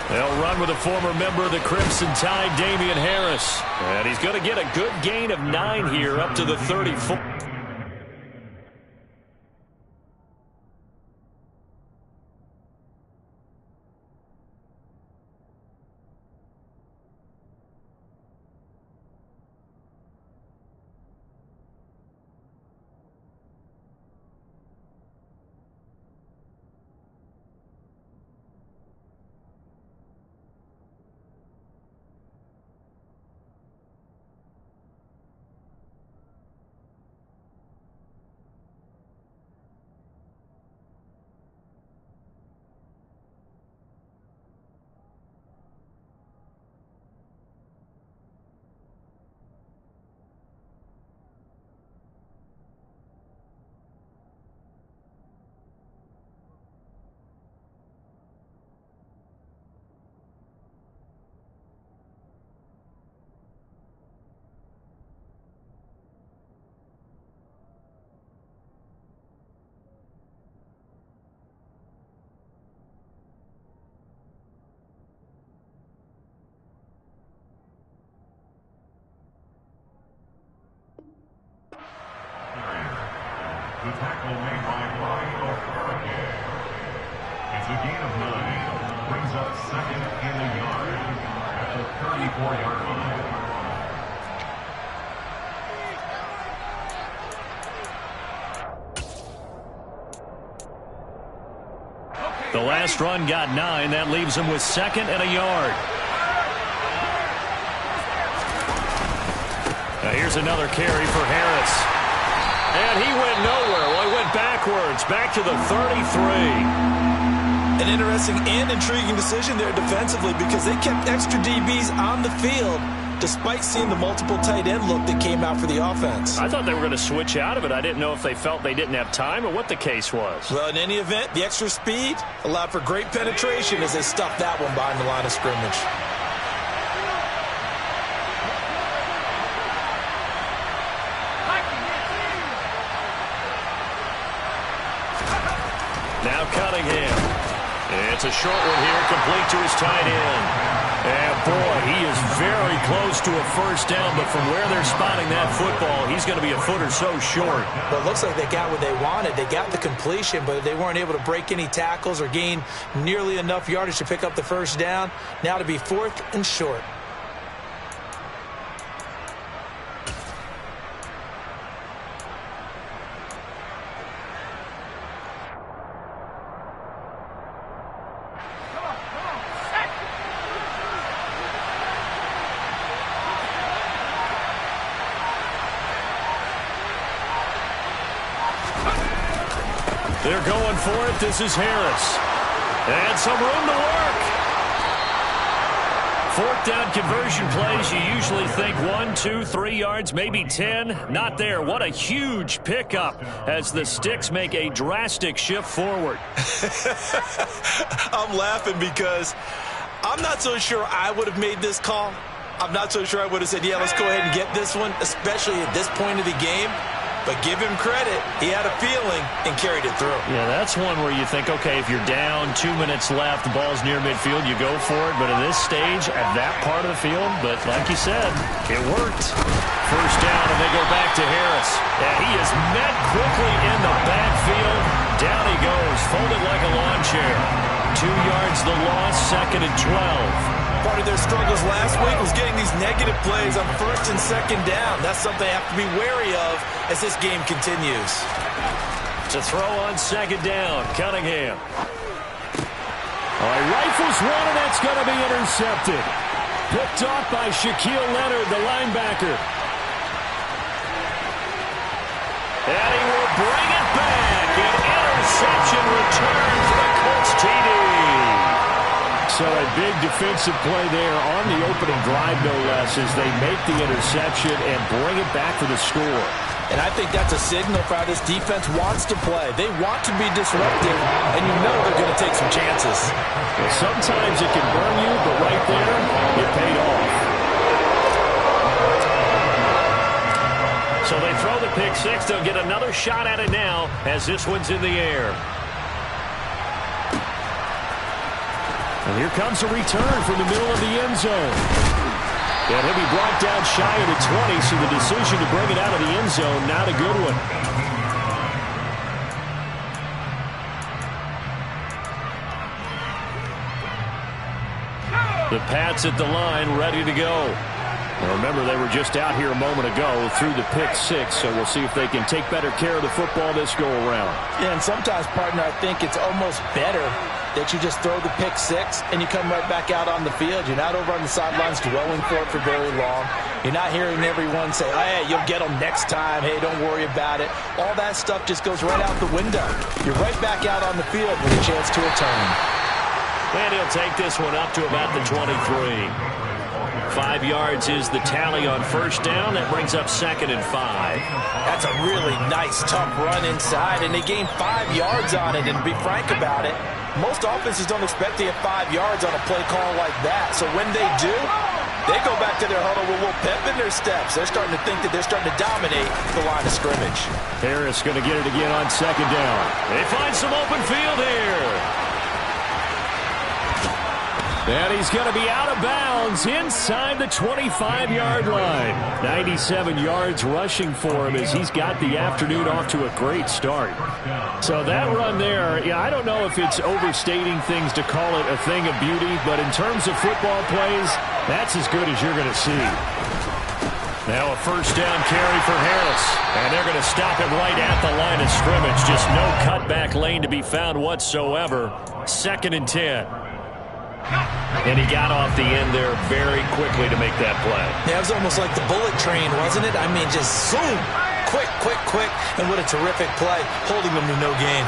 They'll run with a former member of the Crimson Tide, Damian Harris. And he's going to get a good gain of 9 here up to the 34. The tackle made by Ryan O'Hara. It's a gain of 9. Brings up second and a yard at the 34-yard line. The last run got 9. That leaves him with second and a yard. Now here's another carry for Harris. And he went nowhere. Well, he went backwards, back to the 33. An interesting and intriguing decision there defensively because they kept extra DBs on the field despite seeing the multiple tight end look that came out for the offense. I thought they were going to switch out of it. I didn't know if they felt they didn't have time or what the case was. Well, in any event, the extra speed allowed for great penetration as they stuffed that one behind the line of scrimmage. Now Cunningham. It's a short one here, complete to his tight end. And boy, he is very close to a first down, but from where they're spotting that football, he's going to be a foot or so short. Well, it looks like they got what they wanted. They got the completion, but they weren't able to break any tackles or gain nearly enough yardage to pick up the first down. Now to be 4th and short. They're going for it. This is Harris. And some room to work. 4th down conversion plays, you usually think 1, 2, 3 yards, maybe 10. Not there. What a huge pickup as the Sticks make a drastic shift forward. I'm laughing because I'm not so sure I would have made this call. I'm not so sure I would have said, yeah, let's go ahead and get this one, especially at this point of the game. But give him credit. He had a feeling and carried it through. Yeah, that's one where you think, okay, if you're down, 2 minutes left, the ball's near midfield, you go for it. But at this stage, at that part of the field, but like you said, it worked. First down, and they go back to Harris. Yeah, he is met quickly in the backfield. Down he goes, folded like a lawn chair. 2 yards the loss, 2nd and 12. Part of their struggles last week was getting these negative plays on 1st and 2nd down. That's something they have to be wary of as this game continues. To throw on 2nd down, Cunningham. All right, rifles one, and that's going to be intercepted. Picked off by Shaquille Leonard, the linebacker. And he will bring it back. An interception return for the Colts TD. So a big defensive play there on the opening drive, no less, as they make the interception and bring it back for the score. And I think that's a signal for how this defense wants to play. They want to be disruptive, and you know they're going to take some chances. Well, sometimes it can burn you, but right there, it paid off. So they throw the pick six. They'll get another shot at it now as this one's in the air. And here comes a return from the middle of the end zone. And he'll be brought down shy of the 20, so the decision to bring it out of the end zone, not a good one. The Pats at the line, ready to go. Now remember, they were just out here a moment ago through the pick six, so we'll see if they can take better care of the football this go-around. Yeah, and sometimes, partner, I think it's almost better that you just throw the pick six and you come right back out on the field. You're not over on the sidelines dwelling for it for very long. You're not hearing everyone say, oh, hey, you'll get them next time. Hey, don't worry about it. All that stuff just goes right out the window. You're right back out on the field with a chance to return. And he'll take this one up to about the 23. 5 yards is the tally on first down. That brings up 2nd and 5. That's a really nice, tough run inside, and they gained 5 yards on it. And to be frank about it, most offenses don't expect to get 5 yards on a play call like that. So when they do, they go back to their huddle with a little pep in their steps. They're starting to think that they're starting to dominate the line of scrimmage. Harris going to get it again on 2nd down. They find some open field here. And he's going to be out of bounds inside the 25-yard line. 97 yards rushing for him as he's got the afternoon off to a great start. So that run there, yeah, I don't know if it's overstating things to call it a thing of beauty, but in terms of football plays, that's as good as you're going to see. Now a first down carry for Harris. And they're going to stop him right at the line of scrimmage. Just no cutback lane to be found whatsoever. 2nd and 10. And he got off the end there very quickly to make that play. Yeah, it was almost like the bullet train, wasn't it? I mean, just zoom. Quick, quick, quick. And what a terrific play, holding them to no gain.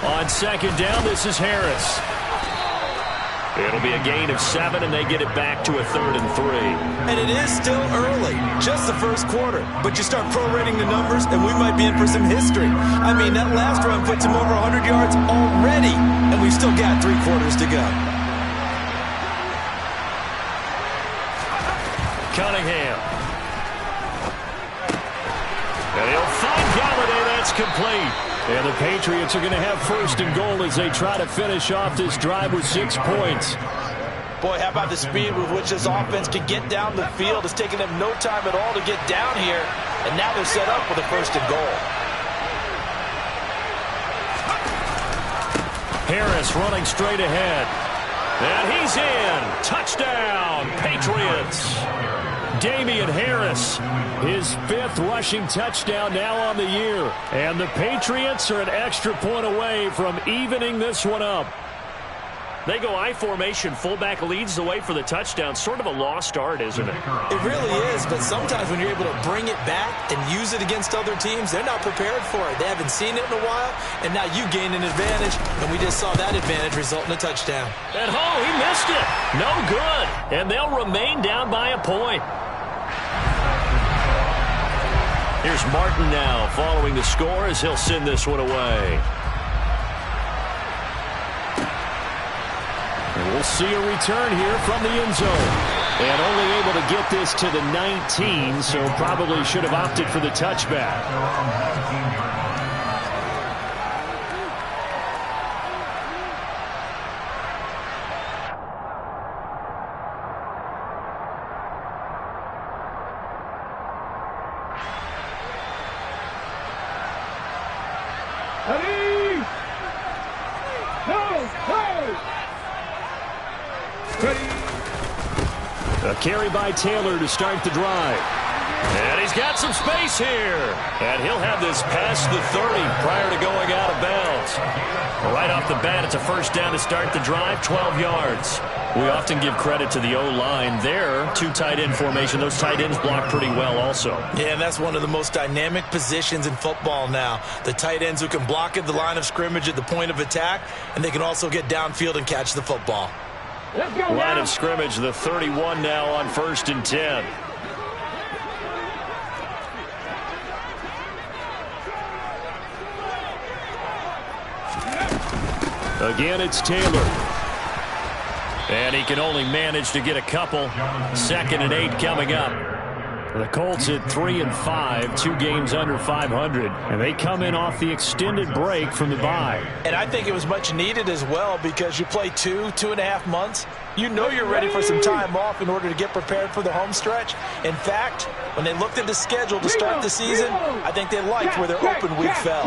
On 2nd down, this is Harris. It'll be a gain of 7, and they get it back to a 3rd and 3. And it is still early, just the first quarter. But you start prorating the numbers, and we might be in for some history. I mean, that last run puts him over 100 yards already, and we've still got 3 quarters to go. Cunningham. And he'll find Galladay. That's complete. And the Patriots are going to have 1st and goal as they try to finish off this drive with 6 points. Boy, how about the speed with which this offense can get down the field? It's taken them no time at all to get down here. And now they're set up with a 1st and goal. Harris running straight ahead. And he's in. Touchdown, Patriots. Damian Harris, his 5th rushing touchdown now on the year. And the Patriots are an extra point away from evening this one up. They go I formation. Fullback leads the way for the touchdown. Sort of a lost art, isn't it? It really is, but sometimes when you're able to bring it back and use it against other teams, they're not prepared for it. They haven't seen it in a while, and now you gain an advantage, and we just saw that advantage result in a touchdown. And he missed it. No good. And they'll remain down by a point. Here's Martin now following the score as he'll send this one away. And we'll see a return here from the end zone. And only able to get this to the 19, so probably should have opted for the touchback. A carry by Taylor to start the drive. And he's got some space here. And he'll have this past the 30 prior to going out of bounds. Right off the bat, it's a 1st down to start the drive, 12 yards. We often give credit to the O-line there. 2 tight end formation. Those tight ends block pretty well also. Yeah, and that's one of the most dynamic positions in football now. The tight ends who can block at the line of scrimmage at the point of attack, and they can also get downfield and catch the football. Line of scrimmage, the 31 now on 1st and 10. Again, it's Taylor. And he can only manage to get a couple. 2nd and 8 coming up. The Colts at 3-5, 2 games under 500, and they come in off the extended break from the bye. And I think it was much needed as well because you play 2.5 months. You know you're ready for some time off in order to get prepared for the home stretch. In fact, when they looked at the schedule to start the season, I think they liked where their open week fell.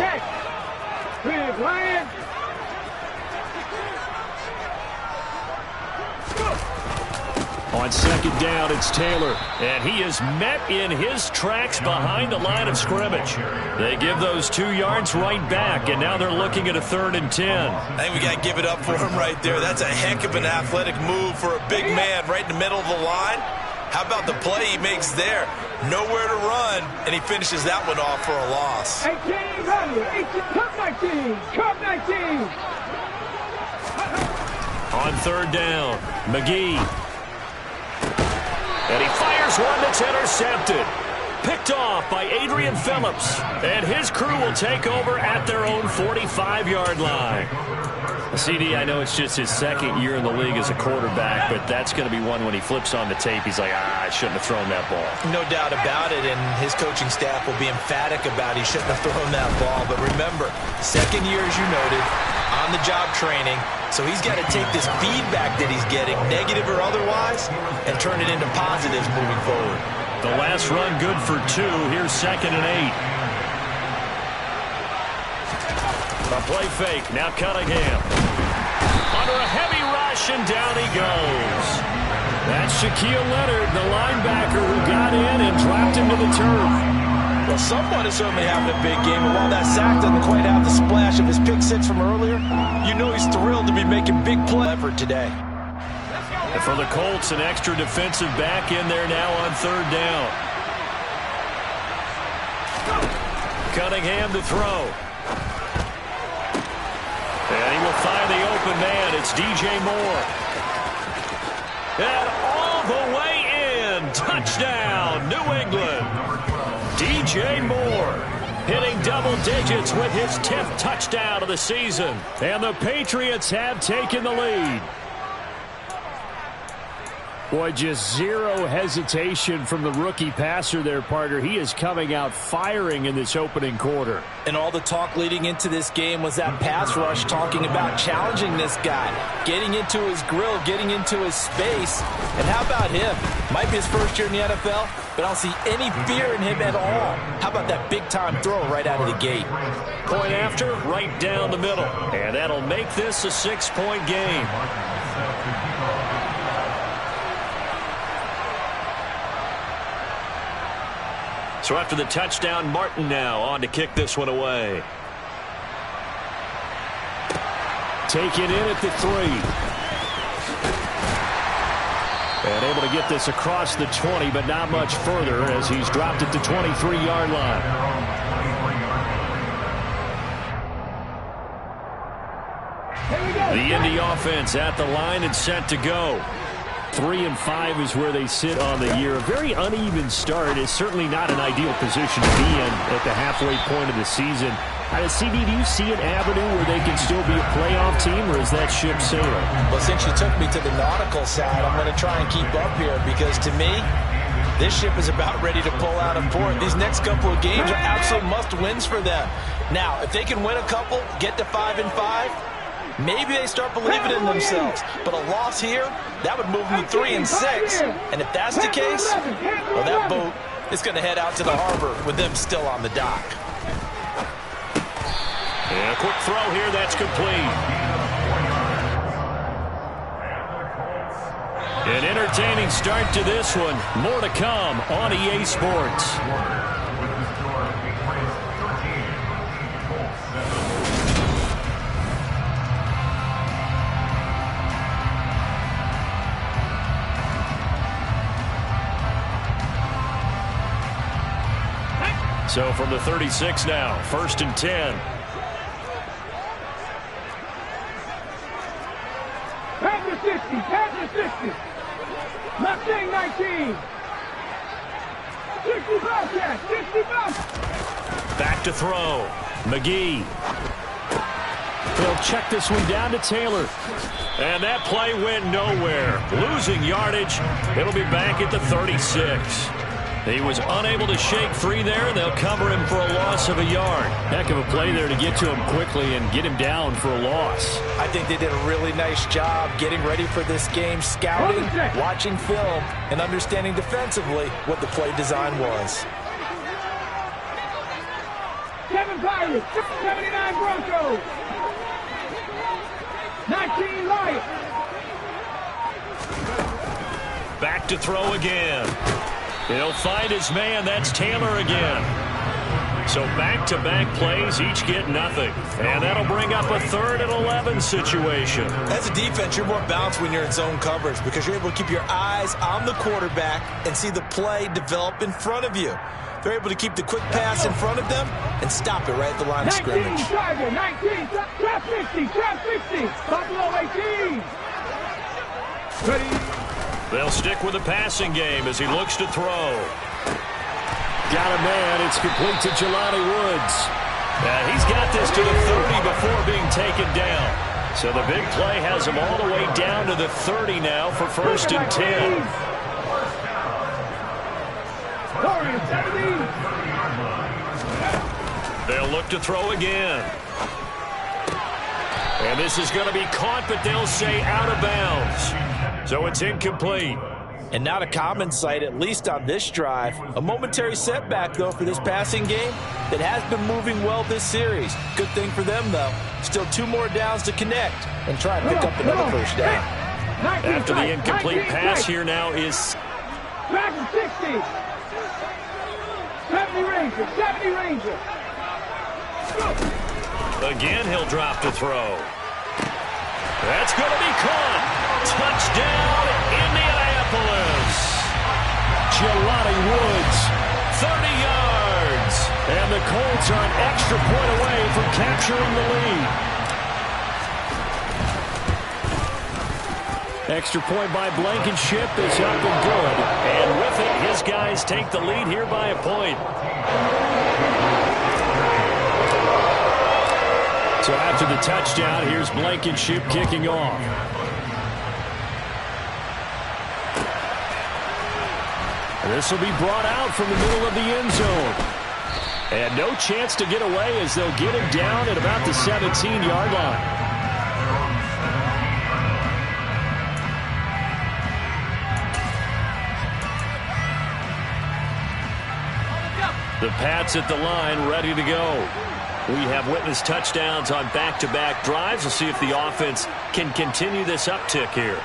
On second down, it's Taylor, and he is met in his tracks behind the line of scrimmage. They give those 2 yards right back, and now they're looking at a 3rd and 10. I think we got to give it up for him right there. That's a heck of an athletic move for a big man right in the middle of the line. How about the play he makes there? Nowhere to run, and he finishes that one off for a loss. 18, On 3rd down, McGee. And he fires one that's intercepted. Picked off by Adrian Phillips. And his crew will take over at their own 45-yard line. CD, I know it's just his 2nd year in the league as a quarterback, but that's going to be one when he flips on the tape. He's like, I shouldn't have thrown that ball. No doubt about it, and his coaching staff will be emphatic about he shouldn't have thrown that ball. But remember, 2nd year, as you noted, on-the-job training. So he's got to take this feedback that he's getting, negative or otherwise, and turn it into positives moving forward. The last run good for 2. Here's 2nd and 8. A play fake. Now Cunningham. Under a heavy rush, and down he goes. That's Shaquille Leonard, the linebacker who got in and dropped him to the turf. Well, someone is certainly having a big game, and while that sack doesn't quite have the splash of his pick six from earlier, you know he's thrilled to be making big play effort today. And for the Colts, an extra defensive back in there now on 3rd down. Cunningham to throw. And he will find the open man. It's DJ Moore. And all the way in. Touchdown, New England. DJ Moore hitting double digits with his 10th touchdown of the season. And the Patriots have taken the lead. Boy, just zero hesitation from the rookie passer there, partner. He is coming out firing in this opening quarter. And all the talk leading into this game was that pass rush talking about challenging this guy, getting into his grill, getting into his space. And how about him? Might be his first year in the NFL, but I don't see any fear in him at all. How about that big-time throw right out of the gate? Point after, right down the middle. And that'll make this a 6-point game. So after the touchdown, Martin now on to kick this one away. Take it in at the 3. And able to get this across the 20, but not much further as he's dropped at the 23-yard line. The Indy offense at the line and set to go. 3-5 is where they sit on the year. A very uneven start is certainly not an ideal position to be in at the halfway point of the season. CD, do you see an avenue where they can still be a playoff team, or is that ship sailing? Well, since you took me to the nautical side, I'm going to try and keep up here because to me, this ship is about ready to pull out of port. These next couple of games are absolute must-wins for them. Now, if they can win a couple, get to 5-5, maybe they start believing in themselves. But a loss here, that would move them to 3-6. And if that's the case, well, that boat is going to head out to the harbor with them still on the dock. And a quick throw here, that's complete. An entertaining start to this one. More to come on EA Sports. So from the 36 now, 1st and 10. Pass the 60. Mustang 19. 65, Jack, 65. Back to throw. McGee. They'll check this one down to Taylor. And that play went nowhere. Losing yardage. It'll be back at the 36. He was unable to shake free there. They'll cover him for a loss of a yard. Heck of a play there to get to him quickly and get him down for a loss. I think they did a really nice job getting ready for this game, scouting, watching film, and understanding defensively what the play design was. 7 Pirates, 79 Broncos, 19 Lions. Back to throw again. He'll find his man. That's Taylor again. So back-to-back plays, each get nothing. And that'll bring up a 3rd and 11 situation. As a defense, you're more balanced when you're in zone coverage because you're able to keep your eyes on the quarterback and see the play develop in front of you. They're able to keep the quick pass in front of them and stop it right at the line of scrimmage. 19, Tiger, 19, trap 50, trap 50, Buffalo 18. Ready? They'll stick with the passing game as he looks to throw. Got a man. It's complete to Jelani Woods. He's got this to the 30 before being taken down. So the big play has him all the way down to the 30 now for 1st and 10. They'll look to throw again. And this is going to be caught, but they'll say out of bounds. So it's incomplete. And not a common sight, at least on this drive. A momentary setback, though, for this passing game that has been moving well this series. Good thing for them, though. Still 2 more downs to connect and try to pick up another first down. After the incomplete pass here now is... Back to 60. 70 Ranger, 70 Ranger. Again, he'll drop to throw. That's going to be caught. Touchdown, Indianapolis. Jelani Woods, 30 yards. And the Colts are an extra point away from capturing the lead. Extra point by Blankenship is up and good. And with it, his guys take the lead here by a point. So after the touchdown, here's Blankenship kicking off. This will be brought out from the middle of the end zone. And no chance to get away as they'll get him down at about the 17-yard line. The Pats at the line, ready to go. We have witnessed touchdowns on back-to-back drives. We'll see if the offense can continue this uptick here.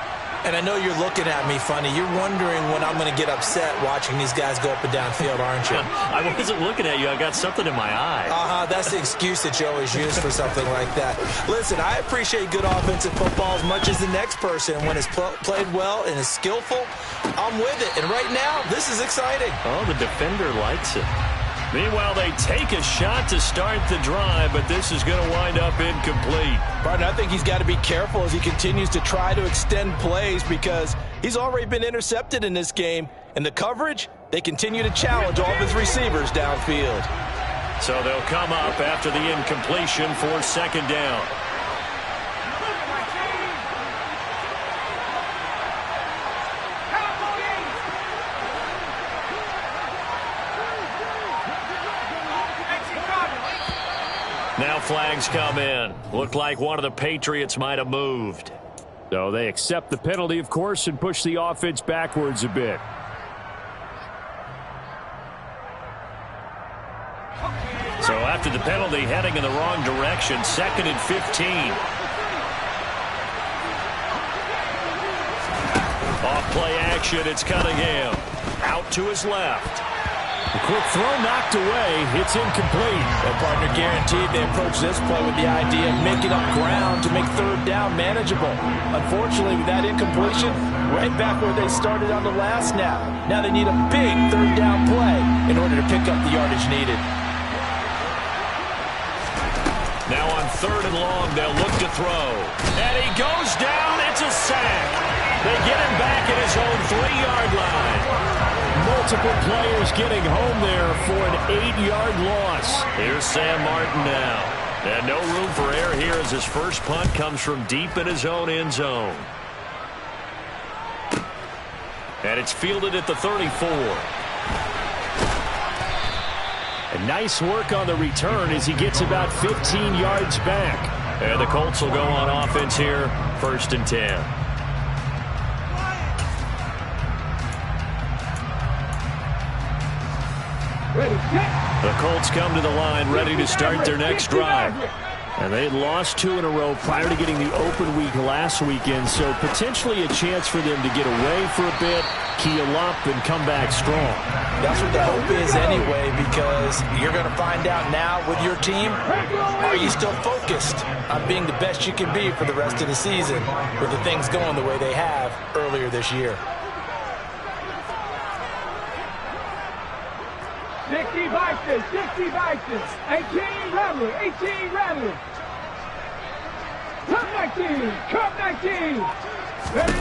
And I know you're looking at me funny. You're wondering when I'm going to get upset watching these guys go up and down field, aren't you? I wasn't looking at you. I got something in my eye. That's the excuse that you always use for something like that. Listen, I appreciate good offensive football as much as the next person. When it's played well and is skillful, I'm with it. And right now, this is exciting. Oh, the defender likes it. Meanwhile, they take a shot to start the drive, but this is going to wind up incomplete. Partner, I think he's got to be careful as he continues to try to extend plays because he's already been intercepted in this game. And the coverage, they continue to challenge all of his receivers downfield. So they'll come up after the incompletion for 2nd down. Now flags come in. Looked like one of the Patriots might have moved. So they accept the penalty, of course, and push the offense backwards a bit. So after the penalty, heading in the wrong direction, 2nd and 15. Off play action, it's Cunningham. Out to his left. A quick throw knocked away. It's incomplete. Well, partner, guaranteed they approach this play with the idea of making up ground to make 3rd down manageable. Unfortunately, with that incompletion, right back where they started on the last snap. Now they need a big 3rd down play in order to pick up the yardage needed. Now on 3rd and long, they'll look to throw. And he goes down. It's a sack. They get him back at his own 3-yard line. Multiple players getting home there for an 8-yard loss. Here's Sam Martin now. And no room for error here as his first punt comes from deep in his own end zone. And it's fielded at the 34. Nice work on the return as he gets about 15 yards back. And the Colts will go on offense here, 1st and 10. The Colts come to the line ready to start their next drive. And they had lost 2 in a row prior to getting the open week last weekend, so potentially a chance for them to get away for a bit, keel up, and come back strong. That's what the hope is anyway, because you're going to find out now with your team, are you still focused on being the best you can be for the rest of the season with the things going the way they have earlier this year? 60 Vikings, 60 Vikings, 18 Rebels, 18 Rebels. Come 19, come 19. Ready?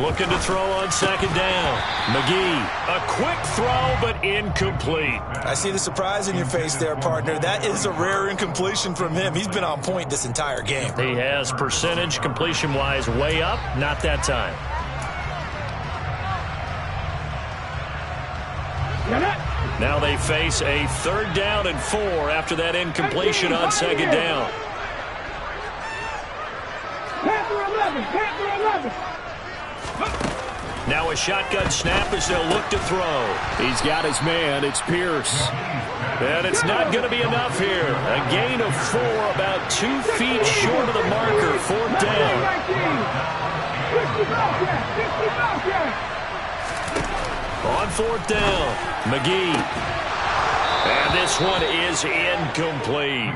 Looking to throw on 2nd down. McGee, a quick throw, but incomplete. I see the surprise in your face there, partner. That is a rare incompletion from him. He's been on point this entire game. He has percentage completion-wise way up, not that time. Now they face a 3rd down and 4 after that incompletion on 2nd down. Panther 11, Panther 11. Now a shotgun snap as they'll look to throw. He's got his man. It's Pierce. And it's not going to be enough here. A gain of 4, about 2 feet short of the marker. 4th down. 55 yards. On 4th down, McGee. And this one is incomplete.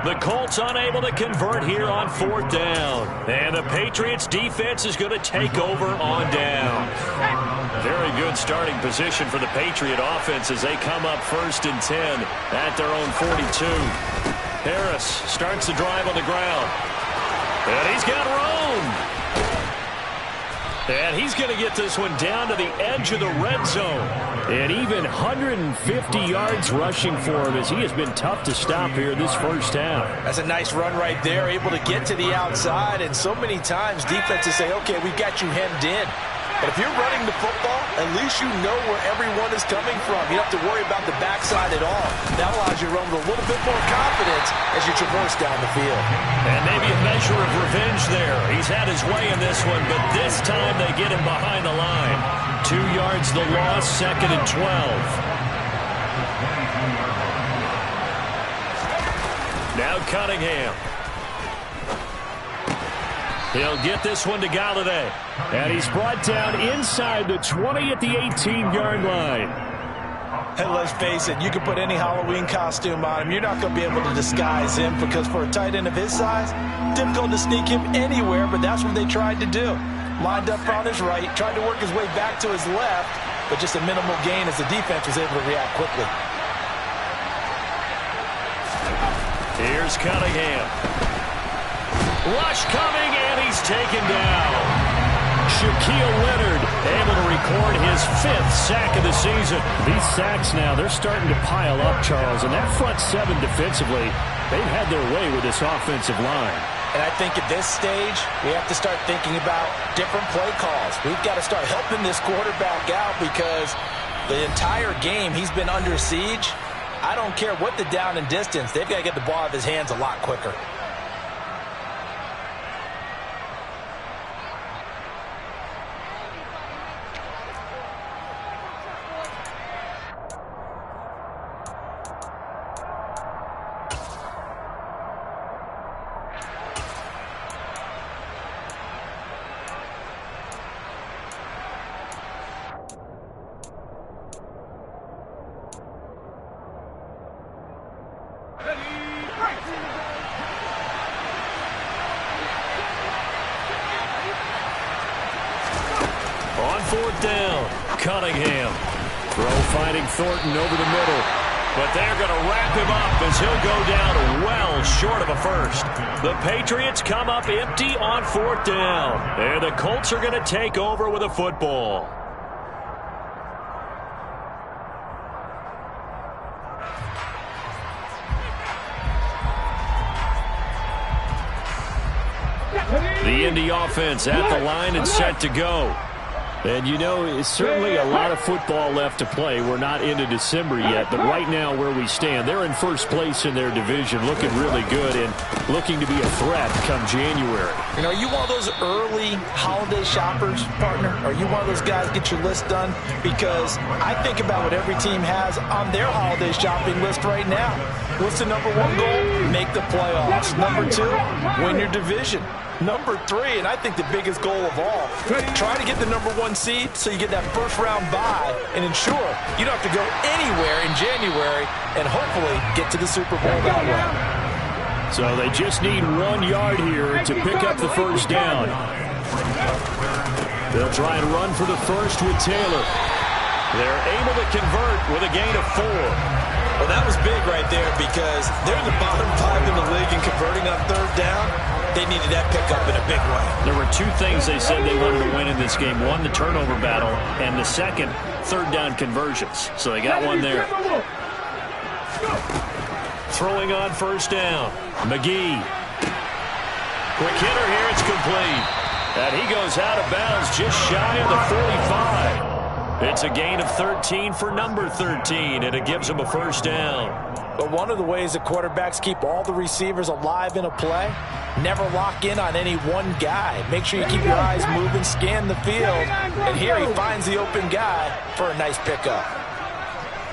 The Colts unable to convert here on 4th down. And the Patriots defense is going to take over on down. Very good starting position for the Patriot offense as they come up 1st and 10 at their own 42. Harris starts the drive on the ground. And he's got room. And he's going to get this one down to the edge of the red zone. And even 150 yards rushing for him as he has been tough to stop here this first half. That's a nice run right there, able to get to the outside. And so many times defenses say, okay, we've got you hemmed in. But if you're running the football, at least you know where everyone is coming from. You don't have to worry about the backside at all. That allows you to run with a little bit more confidence as you traverse down the field. And maybe a measure of revenge there. He's had his way in this one, but this time they get him behind the line. 2 yards the loss, 2nd and 12. Now Cunningham. He'll get this one to Galladay. And he's brought down inside the 20 at the 18-yard line. And let's face it, you can put any Halloween costume on him. You're not going to be able to disguise him because for a tight end of his size, difficult to sneak him anywhere, but that's what they tried to do. Lined up on his right, tried to work his way back to his left, but just a minimal gain as the defense was able to react quickly. Here's Cunningham. Rush coming, and he's taken down. Shaquille Leonard able to record his 5th sack of the season. These sacks now, they're starting to pile up, Charles, and that front 7 defensively, they've had their way with this offensive line. And I think at this stage, we have to start thinking about different play calls. We've got to start helping this quarterback out because the entire game he's been under siege. I don't care what the down and distance, they've got to get the ball out of his hands a lot quicker. On 4th down, Cunningham. Throw finding Thornton over the middle. But they're going to wrap him up as he'll go down well short of a first. The Patriots come up empty on 4th down. And the Colts are going to take over with a football. The Indy offense at the line and set to go. And, you know, it's certainly a lot of football left to play. We're not into December yet, but right now where we stand, they're in first place in their division, looking really good and looking to be a threat come January. You know, are you one of those early holiday shoppers, partner? Are you one of those guys get your list done? Because I think about what every team has on their holiday shopping list right now. What's the number one goal? Make the playoffs. Number two, win your division. Number three, and I think the biggest goal of all, try to get the number one seed so you get that first round bye and ensure you don't have to go anywhere in January and hopefully get to the Super Bowl that way. So they just need 1 yard here to pick up the first down. They'll try and run for the first with Taylor. They're able to convert with a gain of 4. Well, that was big right there because they're in the bottom 5 in the league in converting on third down. They needed that pickup in a big way. There were 2 things they said they wanted to win in this game. One, the turnover battle, and the second, third down conversions. So they got one there. Throwing on first down. McGee. Quick hitter here. It's complete. And he goes out of bounds just shy of the 45. It's a gain of 13 for number 13, and it gives him a first down. But one of the ways that quarterbacks keep all the receivers alive in a play, never lock in on any one guy. Make sure you keep your eyes moving, scan the field, and here he finds the open guy for a nice pickup.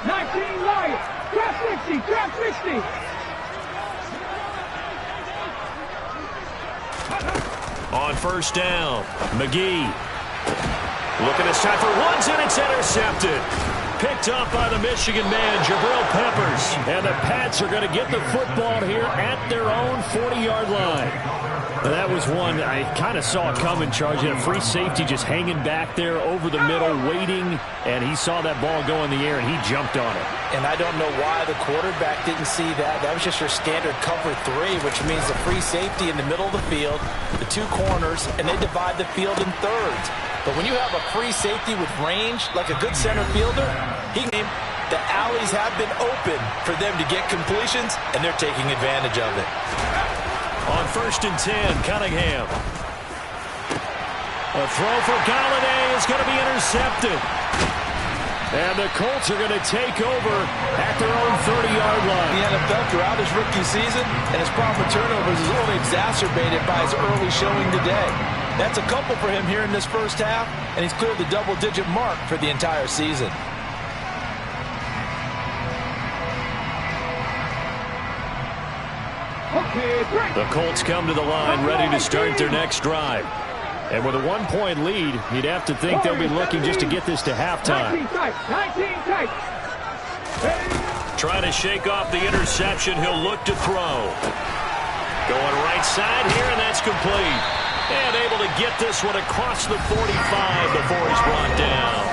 19 Lions, trap 60, trap 60. On first down, McGee. Looking this time for Woods, and it's intercepted. Picked up by the Michigan man, Jabril Peppers. And the Pats are going to get the football here at their own 40-yard line. And that was one I kind of saw coming, Charge. He had a free safety just hanging back there over the middle, waiting, and he saw that ball go in the air, and he jumped on it. And I don't know why the quarterback didn't see that. That was just your standard cover 3, which means the free safety in the middle of the field, the 2 corners, and they divide the field in thirds. But when you have a free safety with range, like a good center fielder, the alleys have been open for them to get completions, and they're taking advantage of it. On first and 10, Cunningham. A throw for Galladay is going to be intercepted. And the Colts are going to take over at their own 30-yard line. The NFL throughout his rookie season and his problem with turnovers is only exacerbated by his early showing today. That's a couple for him here in this first half, and he's cleared the double-digit mark for the entire season. The Colts come to the line ready to start their next drive. And with a 1-point lead, you'd have to think they'll be looking just to get this to halftime. 19 tight. Trying to shake off the interception. He'll look to throw. Going right side here, and that's complete. And able to get this one across the 45 before he's brought down.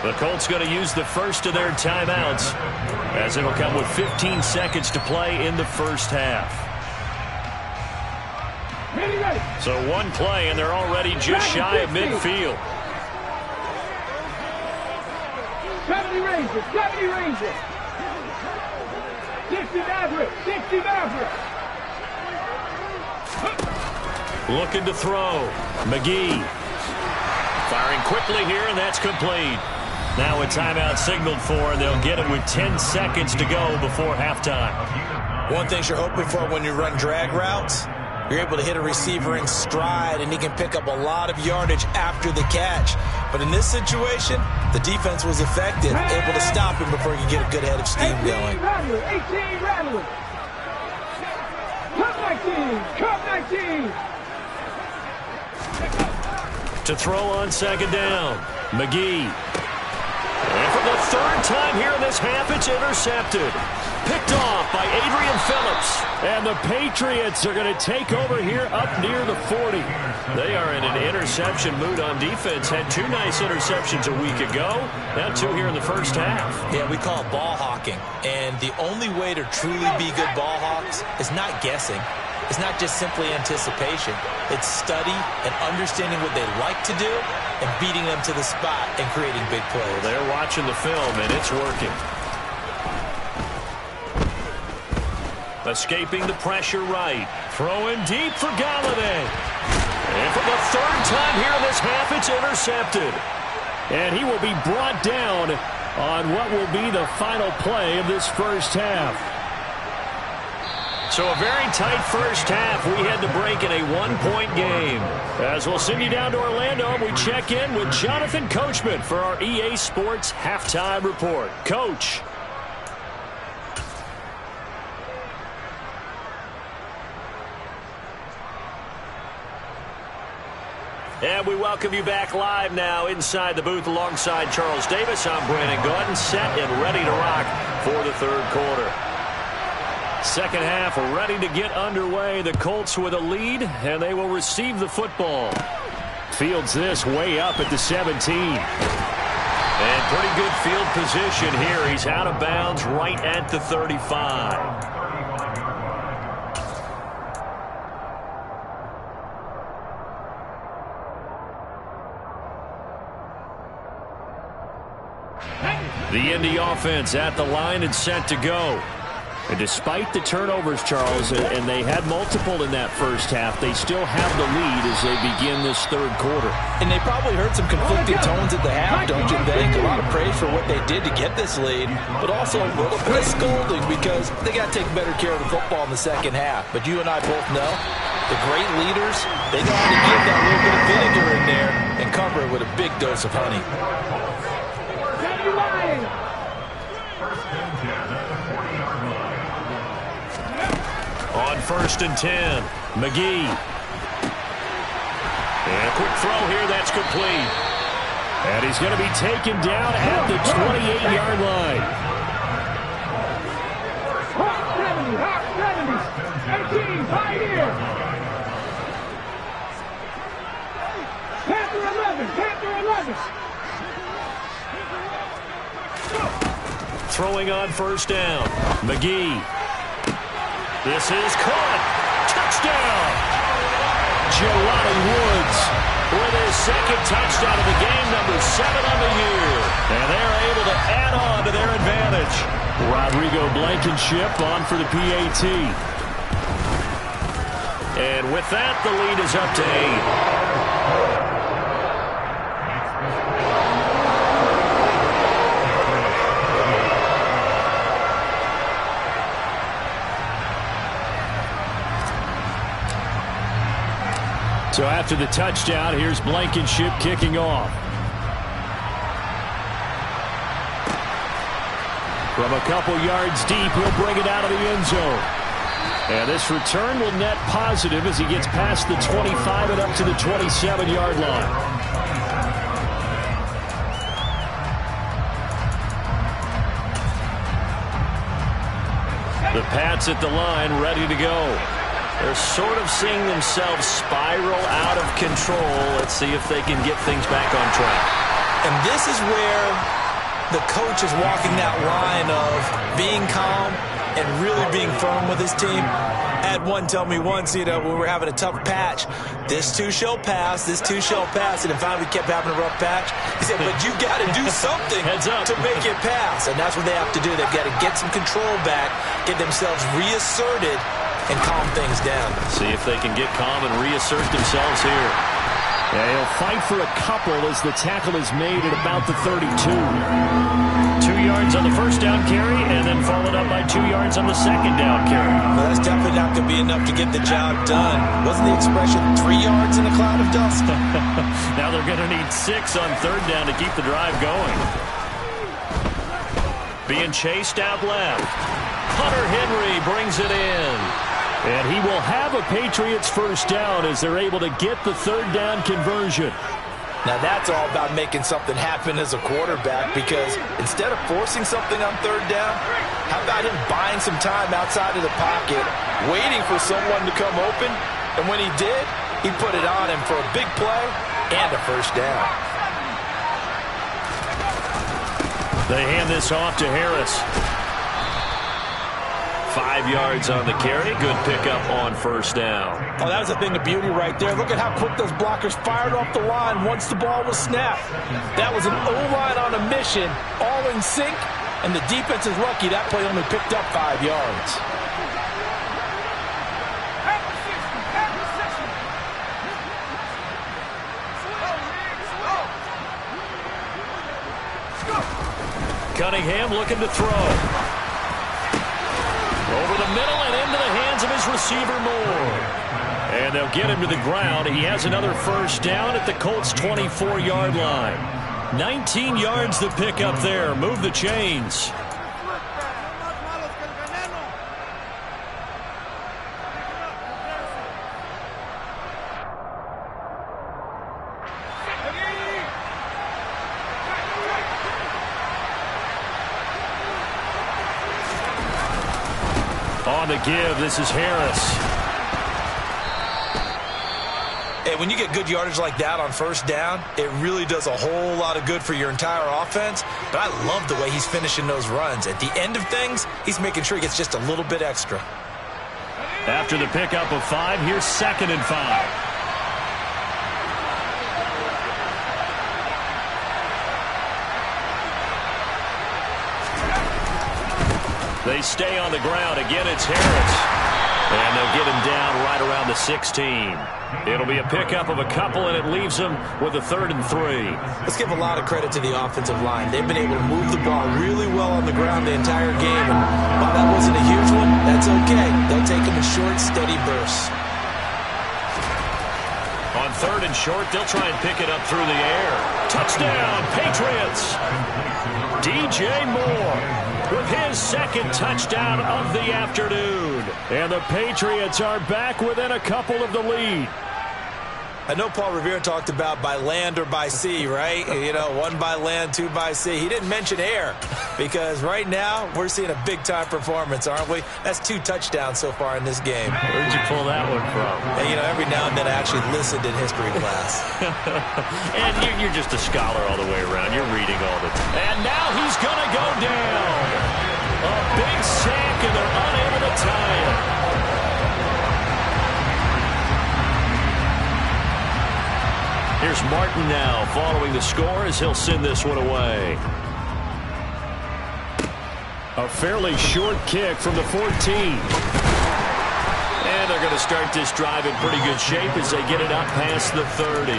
The Colts going to use the first of their timeouts, as it'll come with 15 seconds to play in the first half. So 1 play, and they're already just shy of midfield. 70 Rangers, 70 Rangers. 60 Maverick, 60 Maverick. Looking to throw. McGee. Firing quickly here, and that's complete. Now a timeout signaled for, and they'll get it with 10 seconds to go before halftime. One thing you're hoping for when you run drag routes, you're able to hit a receiver in stride, and he can pick up a lot of yardage after the catch. But in this situation, the defense was effective, able to stop him before he could get a good head of steam going. 18 Rattler. Cup 19. To throw on second down, McGee. And for the 3rd time here in this half, it's intercepted. Picked off by Adrian Phillips. And the Patriots are going to take over here up near the 40. They are in an interception mood on defense. Had 2 nice interceptions a week ago. Now 2 here in the first half. Yeah, we call it ball hawking. And the only way to truly be good ball hawks is not guessing. It's not just simply anticipation. It's study and understanding what they like to do and beating them to the spot and creating big plays. They're watching the film, and it's working. Escaping the pressure right. Throwing deep for Galladay. And for the 3rd time here in this half, it's intercepted. And he will be brought down on what will be the final play of this first half. So a very tight first half. We had to break in a one-point game. As we'll send you down to Orlando, we check in with Jonathan Coachman for our EA Sports Halftime Report. Coach. And we welcome you back live now inside the booth alongside Charles Davis. I'm Brandon Gaudin, set and ready to rock for the third quarter. Second half ready to get underway. The Colts with a lead, and they will receive the football. Fields this way up at the 17. And pretty good field position here. He's out of bounds right at the 35. The Indy offense at the line and set to go. And despite the turnovers, Charles, and they had multiple in that first half, they still have the lead as they begin this third quarter. And they probably heard some conflicting tones at the half, don't you think? A lot of praise for what they did to get this lead, but also a little bit of scolding because they got to take better care of the football in the second half. But you and I both know the great leaders, they know how to give that little bit of vinegar in there and cover it with a big dose of honey. On 1st and 10, McGee. And a quick throw here, that's complete. And he's going to be taken down at the 28-yard line. Hawk 70, 18, right here. Panther 11, Panther 11. Throwing on 1st down, McGee. This is caught. Touchdown. Jelani Woods with his second touchdown of the game, number 7 on the year. And they're able to add on to their advantage. Rodrigo Blankenship on for the PAT. And with that, the lead is up to 8. So after the touchdown, here's Blankenship kicking off. From a couple yards deep, he'll bring it out of the end zone. And this return will net positive as he gets past the 25 and up to the 27-yard line. The Pats at the line, ready to go. They're sort of seeing themselves spiral out of control. Let's see if they can get things back on track. And this is where the coach is walking that line of being calm and really being firm with his team. I had one tell me once, when we were having a tough patch, this too shall pass, this too shall pass. And finally we kept having a rough patch. He said, but you got to do something to make it pass. And that's what they have to do. They've got to get some control back, get themselves reasserted, and calm things down. See if they can get calm and reassert themselves here. Yeah, he'll fight for a couple as the tackle is made at about the 32. 2 yards on the first down carry, and then followed up by 2 yards on the second down carry. Well, that's definitely not going to be enough to get the job done. Wasn't the expression 3 yards in a cloud of dust? Now they're going to need 6 on third down to keep the drive going. Being chased out left. Hunter Henry brings it in. And he will have a Patriots first down as they're able to get the third down conversion. Now that's all about making something happen as a quarterback, because instead of forcing something on third down, how about him buying some time outside of the pocket, waiting for someone to come open, and when he did, he put it on him for a big play and a first down. They hand this off to Harris. 5 yards on the carry. Good pickup on first down. Oh, that was a thing of beauty right there. Look at how quick those blockers fired off the line once the ball was snapped. That was an O-line on a mission, all in sync, and the defense is lucky that play only picked up 5 yards. Cunningham looking to throw. Over the middle and into the hands of his receiver, Moore. And they'll get him to the ground. He has another first down at the Colts' 24-yard line. 19 yards to pick up there. Move the chains. On the give, this is Harris. Hey, when you get good yardage like that on first down, it really does a whole lot of good for your entire offense. But I love the way he's finishing those runs. At the end of things, he's making sure he gets just a little bit extra. After the pickup of 5, here's 2nd and 5. They stay on the ground. Again, it's Harris. And they'll get him down right around the 16. It'll be a pickup of a couple, and it leaves them with a 3rd and 3. Let's give a lot of credit to the offensive line. They've been able to move the ball really well on the ground the entire game. And while that wasn't a huge one, that's okay. They'll take them in short, steady bursts. On 3rd and short, they'll try and pick it up through the air. Touchdown, Patriots! DJ Moore with his 2nd touchdown of the afternoon. And the Patriots are back within a couple of the lead. I know Paul Revere talked about by land or by sea, right? You know, 1 by land, 2 by sea. He didn't mention air because right now we're seeing a big-time performance, aren't we? That's 2 touchdowns so far in this game. Where'd you pull that one from? And, you know, every now and then I actually listened in history class. And you're just a scholar all the way around. You're reading all the time. And now he's going to go down. A big sack, and they're unable to tie it. Here's Martin now following the score as he'll send this one away. A fairly short kick from the 14. And they're going to start this drive in pretty good shape as they get it up past the 30.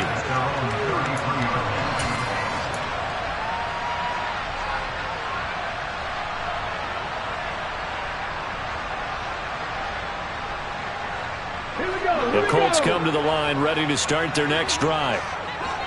The Colts come to the line ready to start their next drive.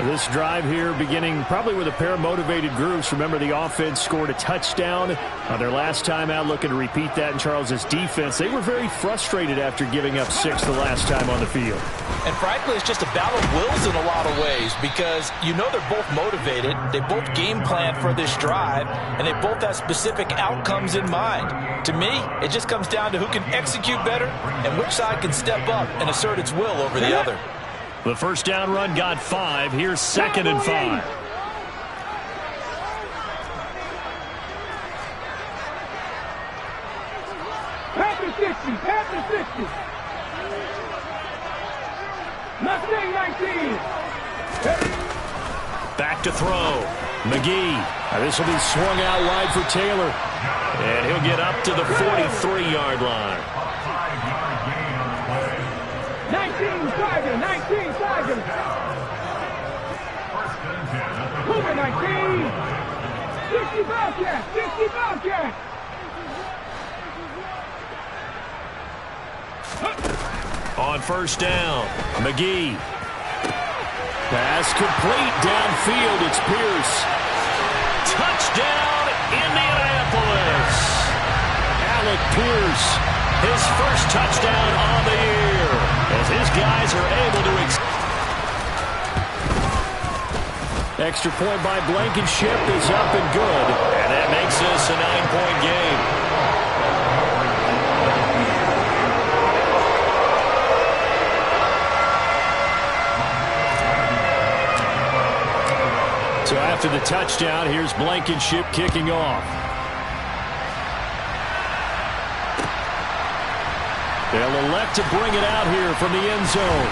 This drive here beginning probably with a pair of motivated groups. Remember, the offense scored a touchdown on their last time out, looking to repeat that in Charles's defense. They were very frustrated after giving up 6 the last time on the field. And frankly, it's just a battle of wills in a lot of ways because you know they're both motivated. They both game plan for this drive, and they both have specific outcomes in mind. To me, it just comes down to who can execute better and which side can step up and assert its will over the other. The first down run got 5. Here's 2nd and 5. Panther 60, Panther 60. Mustang 19. Back to throw. McGee. Now this will be swung out wide for Taylor. And he'll get up to the 43-yard line. 19 Tiger, 19 Tiger. Cougar 19. 60 Bobcat, 60 Bobcat. On first down, McGee. Pass complete downfield. It's Pierce. Touchdown, Indianapolis. Alec Pierce, his first touchdown on the year, as his guys are able to Extra point by Blankenship is up and good. And that makes this a 9-point game. So after the touchdown, here's Blankenship kicking off. They'll elect to bring it out here from the end zone.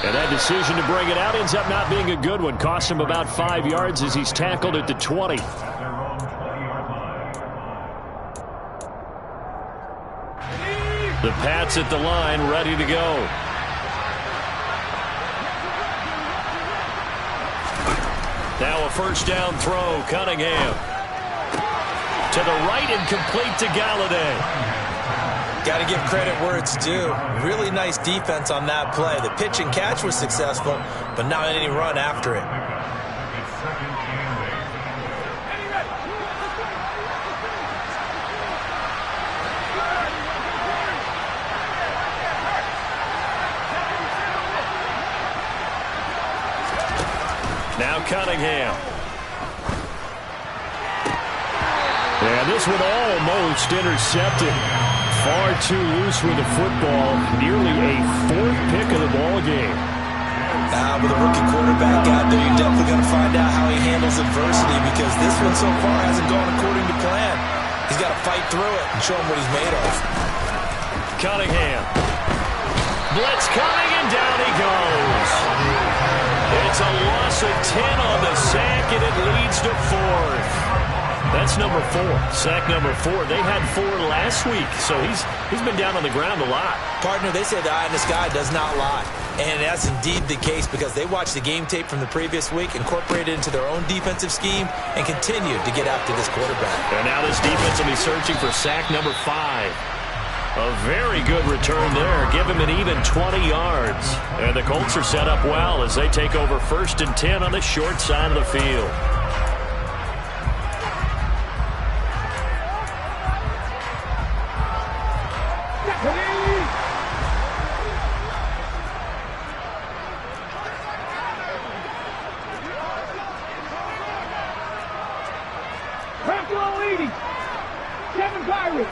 And that decision to bring it out ends up not being a good one. Cost him about 5 yards as he's tackled at the 20. The Pats at the line, ready to go. Now a first down throw, Cunningham. To the right and complete to Galladay. Got to give credit where it's due. Really nice defense on that play. The pitch and catch was successful, but not any run after it. It's second and 8. Now Cunningham. And this one almost intercepted. Far too loose with the football. Nearly a 4th pick of the ball game. With a rookie quarterback out there, you're definitely going to find out how he handles adversity, because this one so far hasn't gone according to plan. He's got to fight through it and show him what he's made of. Cunningham. Blitz coming, and down he goes. It's a loss of 10 on the sack, and it leads to 4th. That's number 4. Sack number 4. They had 4 last week, so he's been down on the ground a lot. Partner, they say the eye in the sky does not lie. And that's indeed the case, because they watched the game tape from the previous week, incorporated it into their own defensive scheme, and continued to get after this quarterback. And now this defense will be searching for sack number 5. A very good return there. Give him an even 20 yards. And the Colts are set up well as they take over 1st and 10 on the short side of the field.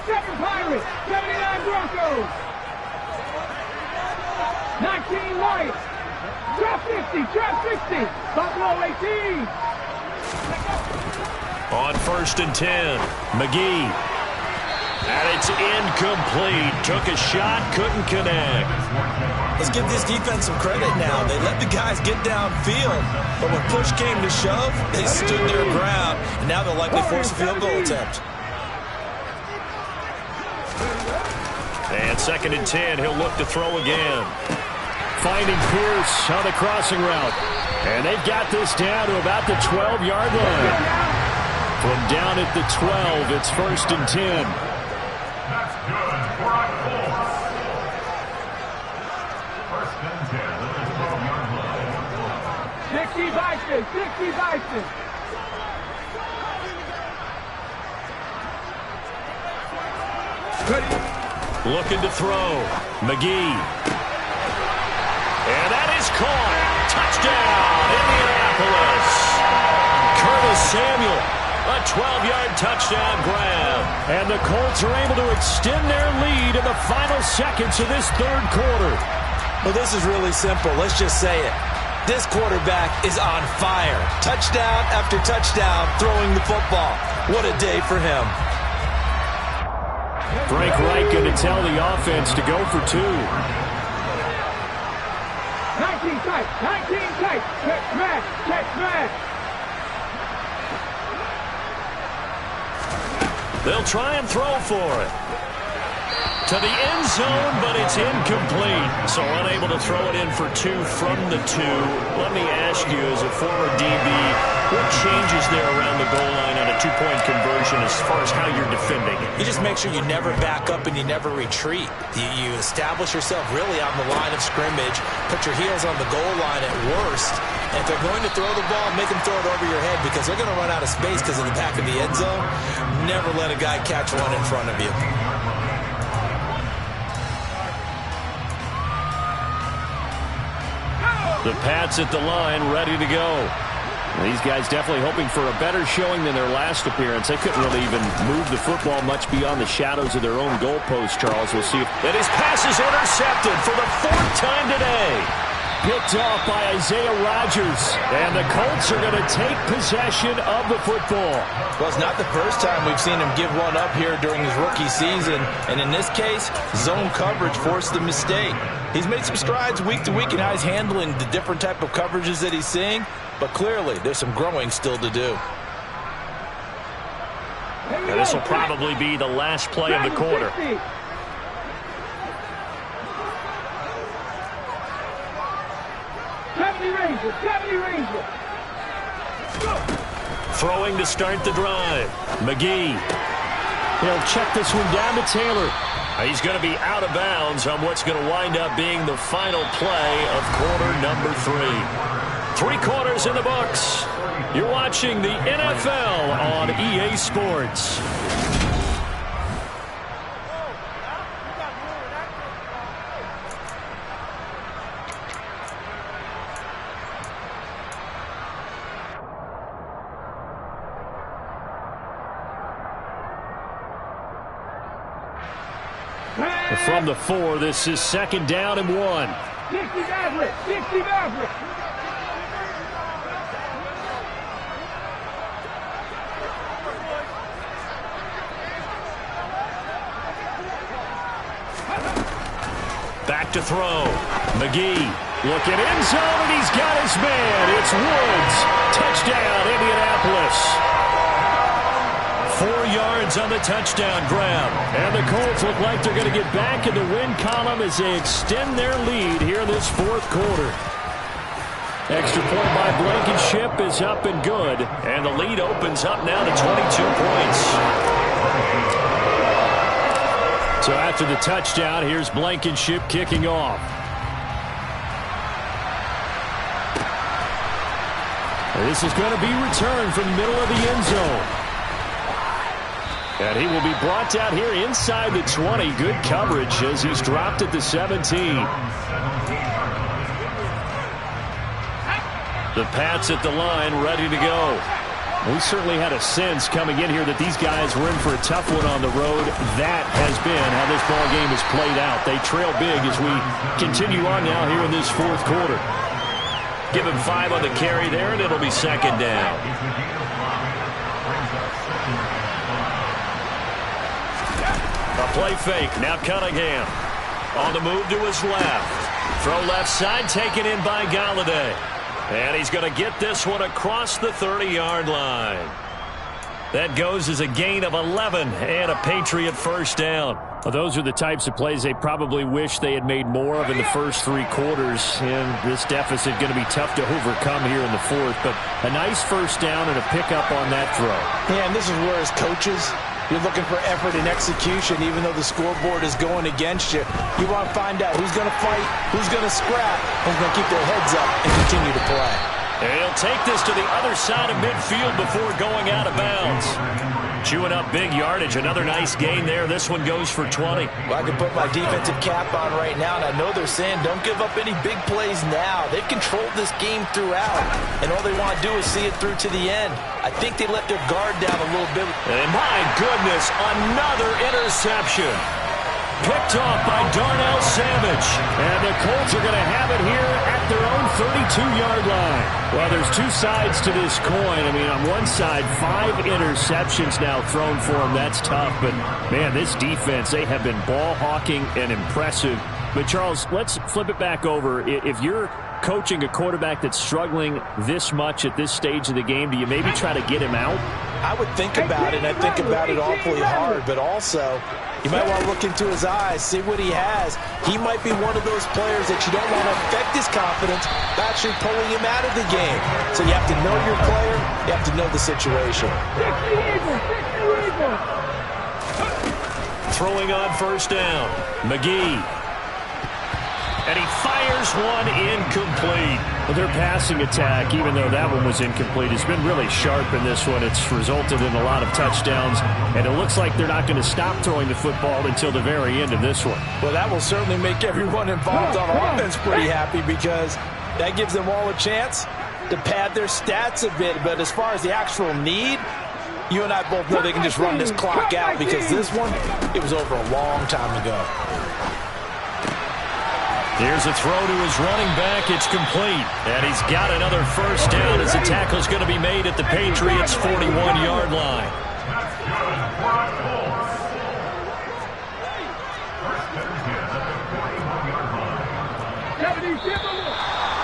Seven Pirates, 79 Broncos, 19 Lions, trap 60, Buffalo 18. On 1st and 10, McGee. And it's incomplete. Took a shot, couldn't connect. Let's give this defense some credit now. They let the guys get downfield, but when push came to shove, they stood their ground, and now they'll likely force a field goal attempt. And 2nd and 10, he'll look to throw again. Finding Pierce on the crossing route. And they've got this down to about the 12-yard line. From down at the 12, it's 1st and 10. That's good for a Colts. 1st and 10 at the 12-yard line. 60 Bison. Ready. Looking to throw. McGee. And that is caught. Touchdown, Indianapolis. Curtis Samuel. A 12-yard touchdown grab. And the Colts are able to extend their lead in the final seconds of this 3rd quarter. Well, this is really simple. Let's just say it. This quarterback is on fire. Touchdown after touchdown, throwing the football. What a day for him. Frank Reich going to tell the offense to go for 2. 19 tight. Check smash. They'll try and throw for it. To the end zone, but it's incomplete. So unable to throw it in for 2 from the 2. Let me ask you, as a former DB, what changes there around the goal line on a 2-point conversion as far as how you're defending it? You just make sure you never back up and you never retreat. You establish yourself really on the line of scrimmage, put your heels on the goal line at worst, and if they're going to throw the ball, make them throw it over your head, because they're going to run out of space because of the back of the end zone. Never let a guy catch one in front of you. The Pats at the line, ready to go. These guys definitely hoping for a better showing than their last appearance. They couldn't really even move the football much beyond the shadows of their own goalpost, Charles. We'll see if... And his pass is intercepted for the 4th time today. Picked off by Isaiah Rodgers. And the Colts are going to take possession of the football. Well, it's not the first time we've seen him give one up here during his rookie season. And in this case, zone coverage forced the mistake. He's made some strides week to week in how he's handling the different type of coverages that he's seeing. But clearly, there's some growing still to do. And this will probably be the last play of the quarter. 70 Rangers. Throwing to start the drive. McGee. He'll check this one down to Taylor. He's going to be out of bounds on what's going to wind up being the final play of quarter number 3. 3 quarters in the books. You're watching the NFL on EA Sports. From the 4, this is 2nd down and 1. 60 Maverick, 60 Maverick. Back to throw. McGee. Looking end zone, and he's got his man. It's Woods. Touchdown, Indianapolis. 4 yards on the touchdown grab. And the Colts look like they're going to get back in the win column as they extend their lead here in this 4th quarter. Extra point by Blankenship is up and good. And the lead opens up now to 22 points. So after the touchdown, here's Blankenship kicking off. This is going to be returned from the middle of the end zone. And he will be brought down here inside the 20. Good coverage as he's dropped at the 17. The Pats at the line, ready to go. We certainly had a sense coming in here that these guys were in for a tough one on the road. That has been how this ball game has played out. They trail big as we continue on now here in this 4th quarter. Give him 5 on the carry there, and it'll be 2nd down. A play fake. Now Cunningham. On the move to his left. Throw left side, taken in by Galladay. And he's going to get this one across the 30-yard line. That goes as a gain of 11 and a Patriot first down. Well, those are the types of plays they probably wish they had made more of in the first 3 quarters. And this deficit going to be tough to overcome here in the 4th. But a nice first down and a pickup on that throw. Yeah, and this is where as coaches, you're looking for effort and execution, even though the scoreboard is going against you. You want to find out who's going to fight, who's going to scrap, who's going to keep their heads up and continue to play. And he'll take this to the other side of midfield before going out of bounds. Chewing up big yardage. Another nice gain there. This one goes for 20. Well, I can put my defensive cap on right now, and I know they're saying don't give up any big plays now. They've controlled this game throughout, and all they want to do is see it through to the end. I think they let their guard down a little bit. And my goodness, another interception. Picked off by Darnell Savage. And the Colts are going to have it here at their own 32-yard line. Well, there's 2 sides to this coin. I mean, on one side, 5 interceptions now thrown for them. That's tough. But, man, this defense, they have been ball hawking and impressive. But, Charles, let's flip it back over. If you're coaching a quarterback that's struggling this much at this stage of the game, do you maybe try to get him out? I would think about it, and I think about it awfully hard. But also, you might want to look into his eyes, see what he has. He might be one of those players that you don't want to affect his confidence by actually pulling him out of the game. So you have to know your player. You have to know the situation. 60 Throwing on first down. McGee. And he fires one incomplete. Well, their passing attack, even though that one was incomplete, has been really sharp in this one. It's resulted in a lot of touchdowns, and it looks like they're not going to stop throwing the football until the very end of this one. Well, that will certainly make everyone involved on offense pretty happy because that gives them all a chance to pad their stats a bit. But as far as the actual need, you and I both know they can just run this clock out because this one, it was over a long time ago. Here's a throw to his running back. It's complete. And he's got another first down as the tackle's going to be made at the Patriots' 41-yard line.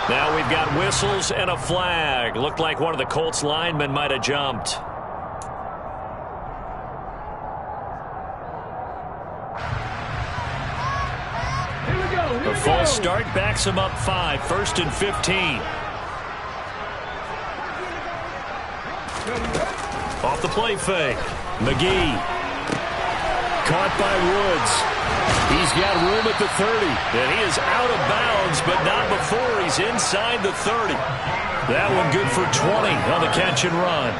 Now we've got whistles and a flag. Looked like one of the Colts linemen might have jumped. A false start backs him up 5. 1st and 15. Off the play fake. McGee. Caught by Woods. He's got room at the 30. And he is out of bounds, but not before he's inside the 30. That one good for 20 on the catch and run.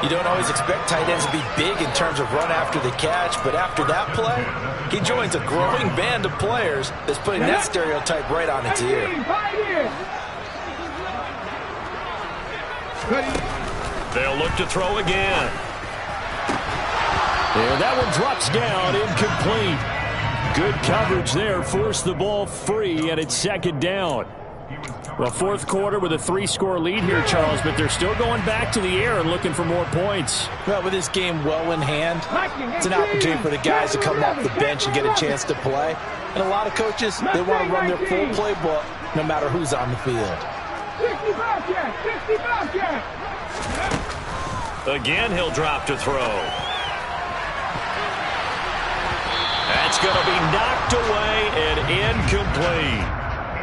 You don't always expect tight ends to be big in terms of run after the catch, but after that play, he joins a growing band of players that's putting that stereotype right on its ear. They'll look to throw again. And that one drops down, incomplete. Good coverage there, forced the ball free, and it's second down. Well, fourth quarter with a 3-score lead here, Charles, but they're still going back to the air and looking for more points. Well, with this game well in hand, it's an opportunity for the guys to come off the bench and get a chance to play. And a lot of coaches, they want to run their full playbook no matter who's on the field. 65 yards, 65 yards. Again, he'll drop to throw. That's going to be knocked away and incomplete.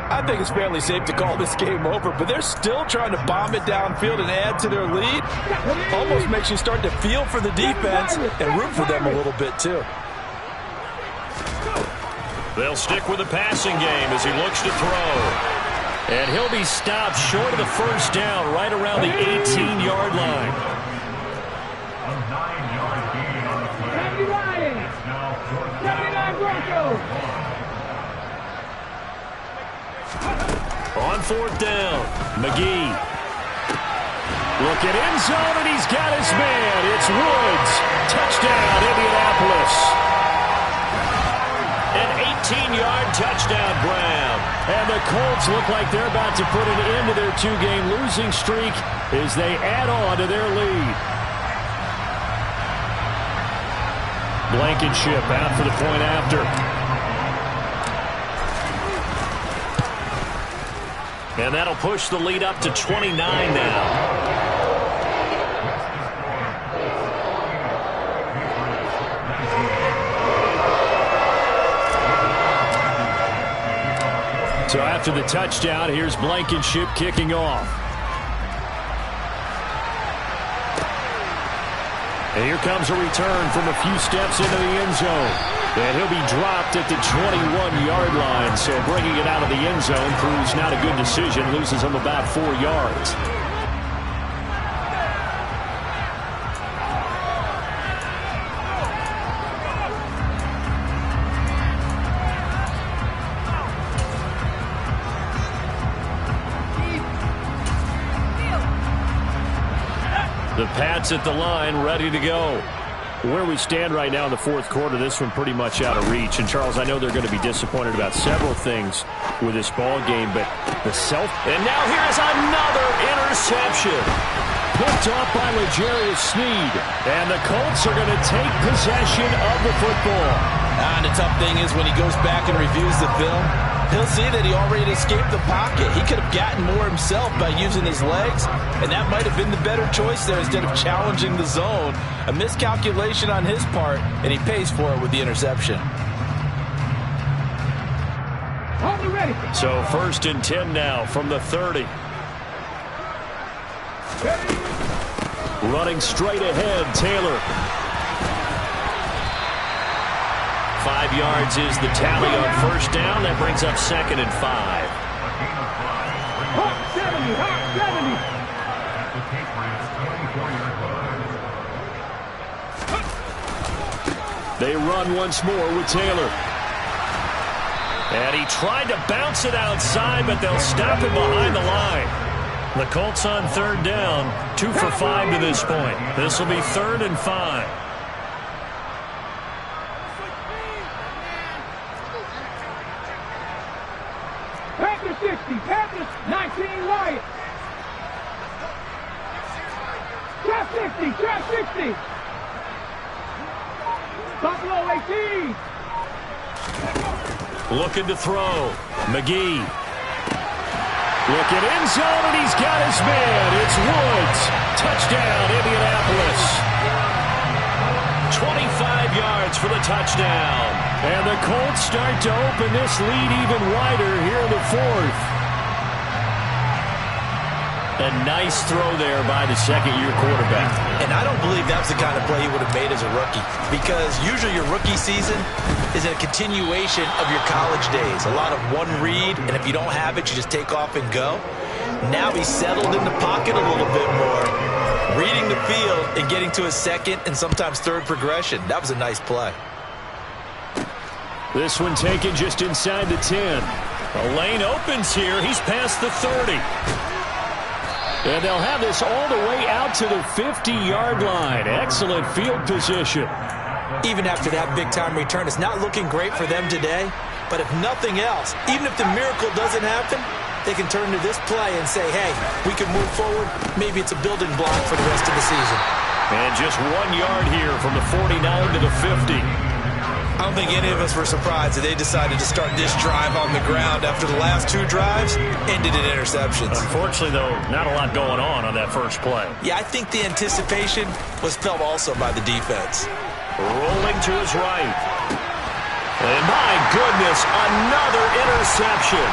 I think it's fairly safe to call this game over, but they're still trying to bomb it downfield and add to their lead. Almost makes you start to feel for the defense and root for them a little bit, too. They'll stick with the passing game as he looks to throw. And he'll be stopped short of the first down right around the 18-yard line. A 9-yard gain on the play. 79 Broncos. On fourth down, McGee. Looking end zone, and he's got his man. It's Woods. Touchdown, Indianapolis. An 18-yard touchdown grab. And the Colts look like they're about to put an end to their 2-game losing streak as they add on to their lead. Blankenship out for the point after. And that'll push the lead up to 29 now. So after the touchdown, here's Blankenship kicking off. And here comes a return from a few steps into the end zone. And he'll be dropped at the 21-yard line. So bringing it out of the end zone proves not a good decision. Loses him about 4 yards. The Pats at the line, ready to go. Where we stand right now in the fourth quarter, this one pretty much out of reach. And, Charles, I know they're going to be disappointed about several things with this ball game, but the And now here's another interception. Picked off by L'Jarius Sneed. And the Colts are going to take possession of the football. And the tough thing is when he goes back and reviews the film, he'll see that he already escaped the pocket. He could have gotten more himself by using his legs, and that might have been the better choice there instead of challenging the zone. A miscalculation on his part, and he pays for it with the interception. So first and 10 now from the 30. Running straight ahead, Taylor. 5 yards is the tally on first down. That brings up second and 5. Hawk 70, Hawk 70. They run once more with Taylor. And he tried to bounce it outside, but they'll stop him behind the line. The Colts on third down, 2 for 5 to this point. This will be 3rd and 5. Panthers 60, Panthers 19 Lions. Trap 60, trap 60. Buffalo 18. Looking to throw. McGee. Looking end zone, and he's got his man. It's Woods. Touchdown, Indianapolis. 25 yards for the touchdown. And the Colts start to open this lead even wider here in the fourth. A nice throw there by the second-year quarterback. And I don't believe that's the kind of play he would have made as a rookie, because usually your rookie season is a continuation of your college days. A lot of one read, and if you don't have it, you just take off and go. Now he's settled in the pocket a little bit more, reading the field and getting to a second and sometimes third progression. That was a nice play. This one taken just inside the 10. The lane opens here. He's past the 30. And they'll have this all the way out to the 50-yard line. Excellent field position. Even after that big-time return, it's not looking great for them today. But if nothing else, even if the miracle doesn't happen, they can turn to this play and say, hey, we can move forward. Maybe it's a building block for the rest of the season. And just 1 yard here from the 49 to the 50. I don't think any of us were surprised that they decided to start this drive on the ground after the last 2 drives ended in interceptions. Unfortunately, though, not a lot going on that first play. Yeah, I think the anticipation was felt also by the defense. Rolling to his right. And my goodness, another interception.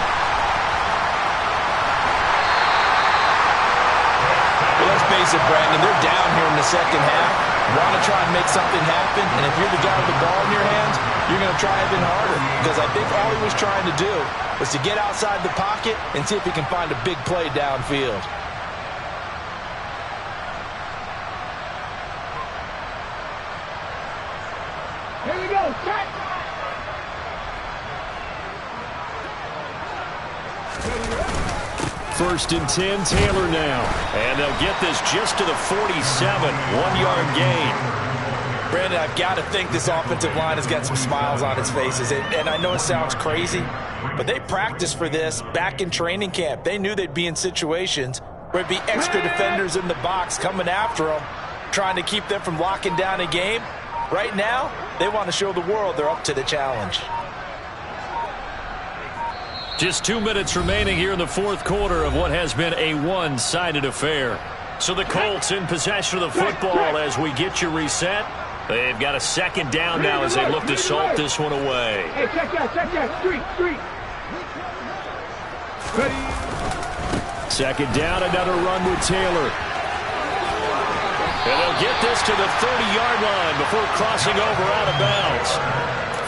Well, let's face it, Brandon, they're down here in the second half. Want to try and make something happen, and if you're the guy with the ball in your hands, you're going to try even harder, because I think all he was trying to do was to get outside the pocket and see if he can find a big play downfield. Here we go, set! First and 10, Taylor now. And they'll get this just to the 47, 1-yard gain. Brandon, I've got to think this offensive line has got some smiles on its faces. And I know it sounds crazy, but they practiced for this back in training camp. They knew they'd be in situations where it'd be extra defenders in the box coming after them, trying to keep them from locking down a game. Right now, they want to show the world they're up to the challenge. Just 2 minutes remaining here in the fourth quarter of what has been a one-sided affair. So the Colts in possession of the football as we get you reset. They've got a second down now as they look to salt this one away. Hey, check that, street. Second down, another run with Taylor. And they'll get this to the 30-yard line before crossing over out of bounds.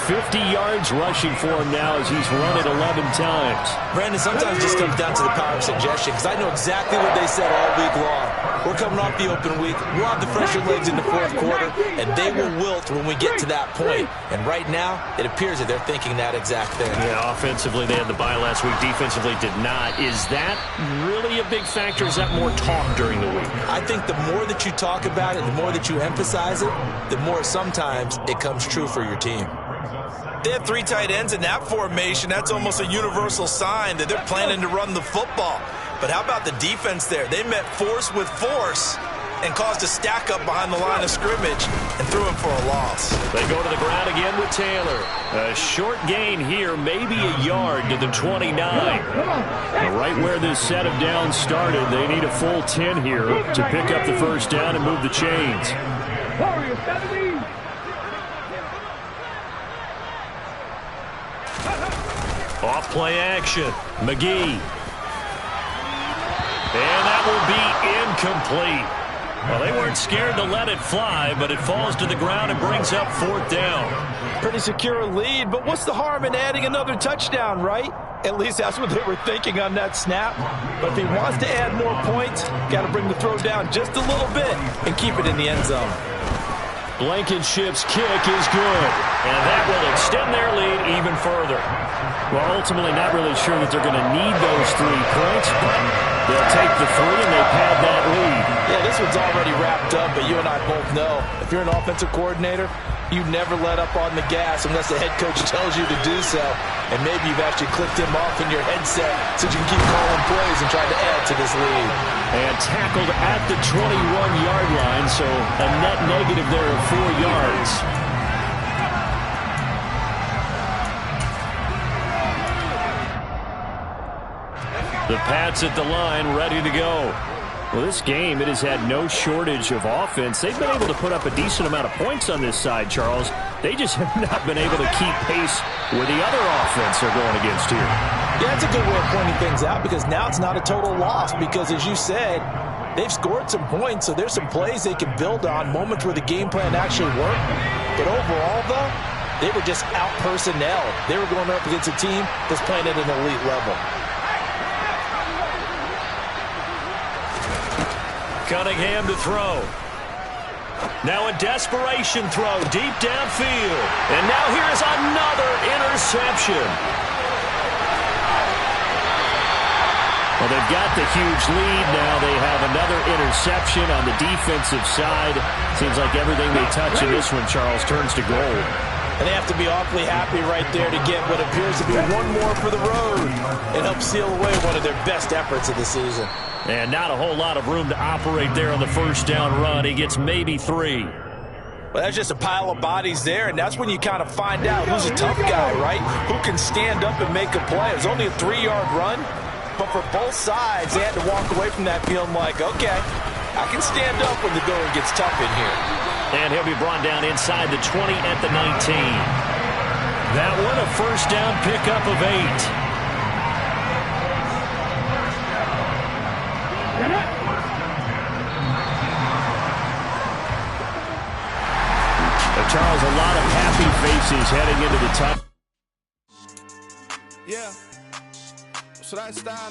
50 yards rushing for him now as he's run it 11 times. Brandon, sometimes it just comes down to the power of suggestion, because I know exactly what they said all week long. We're coming off the open week. We'll have the fresher legs in the fourth quarter, and they will wilt when we get to that point. And right now, it appears that they're thinking that exact thing. Yeah, offensively, they had the bye last week. Defensively, did not. Is that really a big factor? Is that more talk during the week? I think the more that you talk about it, the more that you emphasize it, the more sometimes it comes true for your team. They have 3 tight ends in that formation. That's almost a universal sign that they're planning to run the football. But how about the defense there? They met force with force and caused a stack up behind the line of scrimmage and threw him for a loss. They go to the ground again with Taylor. A short gain here, maybe a yard to the 29. Right where this set of downs started, they need a full 10 here to pick up the first down and move the chains. Warriors 17. Off play action. McGee. And that will be incomplete. Well, they weren't scared to let it fly, but it falls to the ground and brings up fourth down. Pretty secure lead, but what's the harm in adding another touchdown, right? At least that's what they were thinking on that snap. But if he wants to add more points, got to bring the throw down just a little bit and keep it in the end zone. Blankenship's kick is good. And that will extend their lead even further. Well, ultimately not really sure that they're going to need those 3 points, but they'll take the 3 and they pad that lead. Yeah, this one's already wrapped up, but you and I both know if you're an offensive coordinator, you never let up on the gas unless the head coach tells you to do so. And maybe you've actually clicked him off in your headset so you can keep calling plays and trying to add to this lead. And tackled at the 21-yard line, so a net negative there of 4 yards. The Pats at the line, ready to go. Well, this game, it has had no shortage of offense. They've been able to put up a decent amount of points on this side, Charles. They just have not been able to keep pace with the other offense they're going against here. Yeah, that's a good way of pointing things out because now it's not a total loss because, as you said, they've scored some points, so there's some plays they can build on, moments where the game plan actually worked. But overall, though, they were just out-personnel. They were going up against a team that's playing at an elite level. Cunningham to throw. Now a desperation throw deep downfield. And now here is another interception. Well, they've got the huge lead now. They have another interception on the defensive side. Seems like everything they touch in this one, Charles, turns to gold. And they have to be awfully happy right there to get what appears to be one more for the road and help seal away one of their best efforts of the season. And not a whole lot of room to operate there on the first down run. He gets maybe 3. Well, that's just a pile of bodies there, and that's when you kind of find out who's a tough guy, right? Who can stand up and make a play. It was only a 3-yard run, but for both sides, they had to walk away from that feeling like, okay, I can stand up when the going gets tough in here. And he'll be brought down inside the 20 at the 19. That one a first down pickup of 8. Charles, a lot of happy faces heading into the top. Yeah. Should I stand?